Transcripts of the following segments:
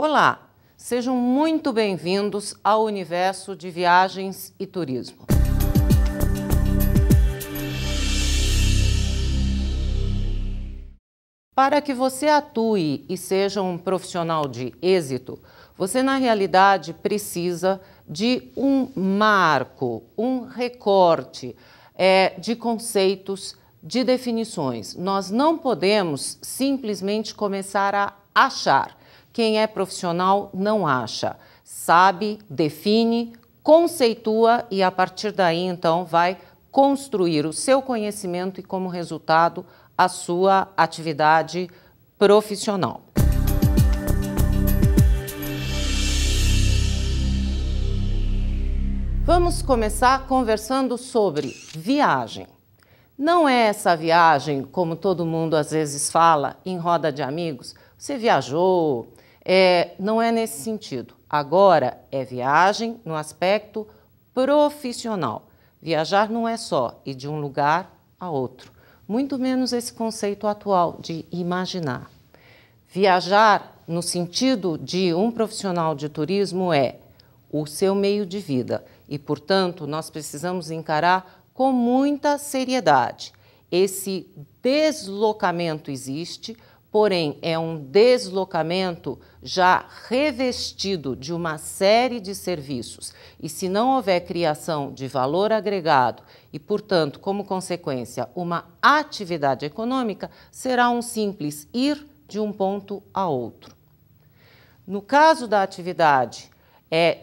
Olá, sejam muito bem-vindos ao universo de viagens e turismo. Para que você atue e seja um profissional de êxito, você na realidade precisa de um marco, um recorte de conceitos, de definições. Nós não podemos simplesmente começar a achar. Quem é profissional não acha, sabe, define, conceitua e a partir daí então vai construir o seu conhecimento e como resultado a sua atividade profissional. Vamos começar conversando sobre viagem. Não é essa viagem, como todo mundo às vezes fala em roda de amigos, você viajou, não é nesse sentido. Agora é viagem no aspecto profissional. Viajar não é só ir de um lugar a outro, muito menos esse conceito atual de imaginar. Viajar no sentido de um profissional de turismo é o seu meio de vida e, portanto, nós precisamos encarar com muita seriedade. Esse deslocamento existe, porém é um deslocamento já revestido de uma série de serviços. E se não houver criação de valor agregado e, portanto, como consequência, uma atividade econômica, será um simples ir de um ponto a outro. No caso da atividade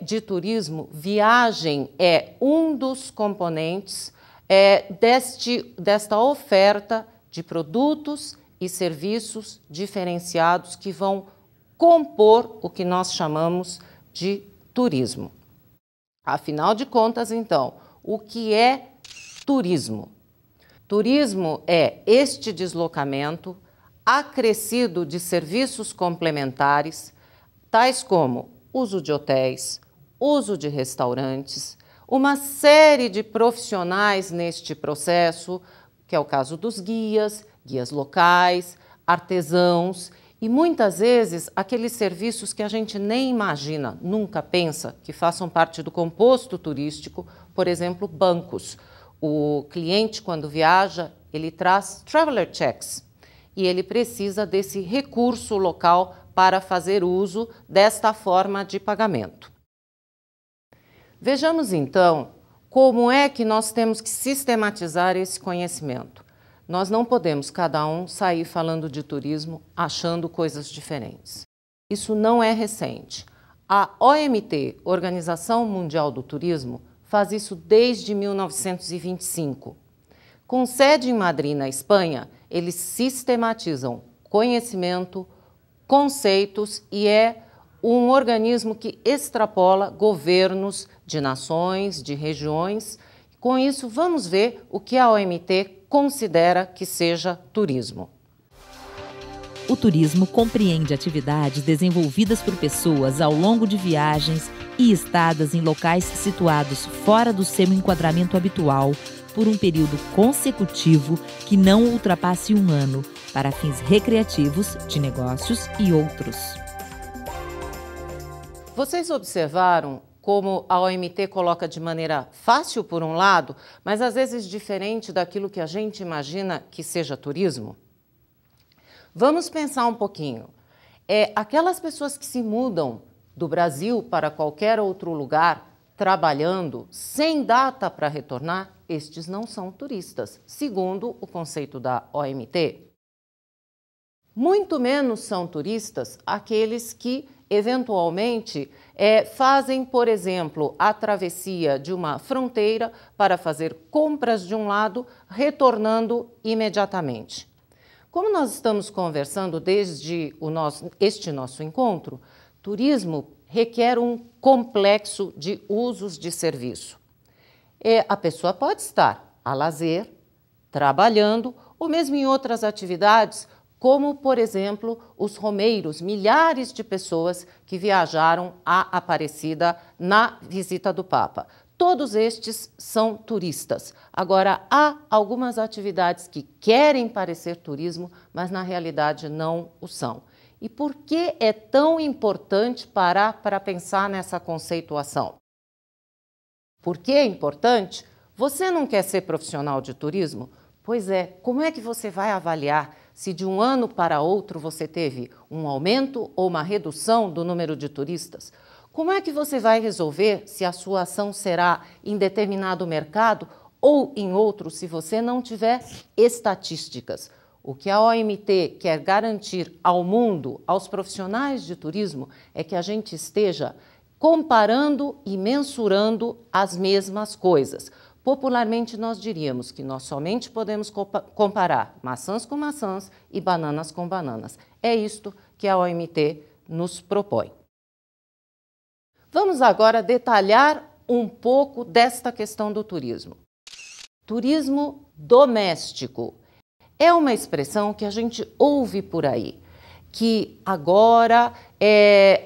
de turismo, viagem é um dos componentes desta oferta de produtos e serviços diferenciados que vão compor o que nós chamamos de turismo. Afinal de contas, então, o que é turismo? Turismo é este deslocamento acrescido de serviços complementares, tais como uso de hotéis, uso de restaurantes, uma série de profissionais neste processo, que é o caso dos guias locais, artesãos e muitas vezes aqueles serviços que a gente nem imagina, nunca pensa que façam parte do composto turístico, por exemplo, bancos. O cliente, quando viaja, ele traz traveler checks e ele precisa desse recurso local para fazer uso desta forma de pagamento. Vejamos então como é que nós temos que sistematizar esse conhecimento. Nós não podemos, cada um, sair falando de turismo achando coisas diferentes. Isso não é recente. A OMT, Organização Mundial do Turismo, faz isso desde 1925. Com sede em Madrid, na Espanha, eles sistematizam conhecimento, conceitos e é um organismo que extrapola governos de nações, de regiões. Com isso, vamos ver o que a OMT considera que seja turismo. O turismo compreende atividades desenvolvidas por pessoas ao longo de viagens e estadas em locais situados fora do seu enquadramento habitual por um período consecutivo que não ultrapasse um ano, para fins recreativos, de negócios e outros. Vocês observaram como a OMT coloca de maneira fácil por um lado, mas às vezes diferente daquilo que a gente imagina que seja turismo? Vamos pensar um pouquinho. Aquelas pessoas que se mudam do Brasil para qualquer outro lugar, trabalhando, sem data para retornar, estes não são turistas, segundo o conceito da OMT. Muito menos são turistas aqueles que, eventualmente, fazem, por exemplo, a travessia de uma fronteira para fazer compras de um lado, retornando imediatamente. Como nós estamos conversando desde este nosso encontro, turismo requer um complexo de usos de serviço. A pessoa pode estar a lazer, trabalhando, ou mesmo em outras atividades, como, por exemplo, os romeiros, milhares de pessoas que viajaram à Aparecida na visita do Papa. Todos estes são turistas. Agora, há algumas atividades que querem parecer turismo, mas na realidade não o são. E por que é tão importante parar para pensar nessa conceituação? Por que é importante? Você não quer ser profissional de turismo? Pois é, como é que você vai avaliar se de um ano para outro você teve um aumento ou uma redução do número de turistas? Como é que você vai resolver se a sua ação será em determinado mercado ou em outro se você não tiver estatísticas? O que a OMT quer garantir ao mundo, aos profissionais de turismo, é que a gente esteja comparando e mensurando as mesmas coisas. Popularmente, nós diríamos que nós somente podemos comparar maçãs com maçãs e bananas com bananas. É isto que a OMT nos propõe. Vamos agora detalhar um pouco desta questão do turismo. Turismo doméstico é uma expressão que a gente ouve por aí, que agora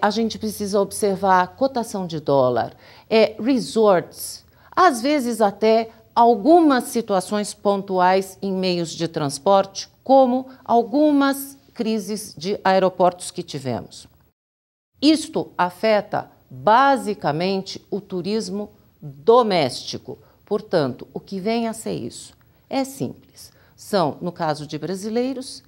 a gente precisa observar a cotação de dólar, resorts, às vezes até algumas situações pontuais em meios de transporte, como algumas crises de aeroportos que tivemos. Isto afeta basicamente o turismo doméstico. Portanto, o que vem a ser isso? É simples. São, no caso de brasileiros,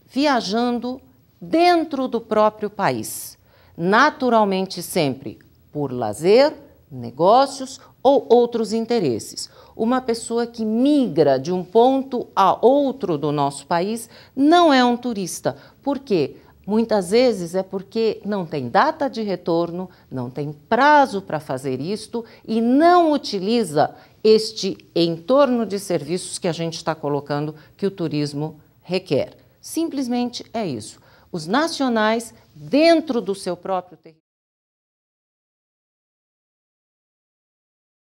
viajando dentro do próprio país, naturalmente sempre por lazer, negócios ou outros interesses. Uma pessoa que migra de um ponto a outro do nosso país não é um turista. Por quê? Muitas vezes é porque não tem data de retorno, não tem prazo para fazer isto e não utiliza este entorno de serviços que a gente está colocando que o turismo requer. Simplesmente é isso. Os nacionais, dentro do seu próprio território,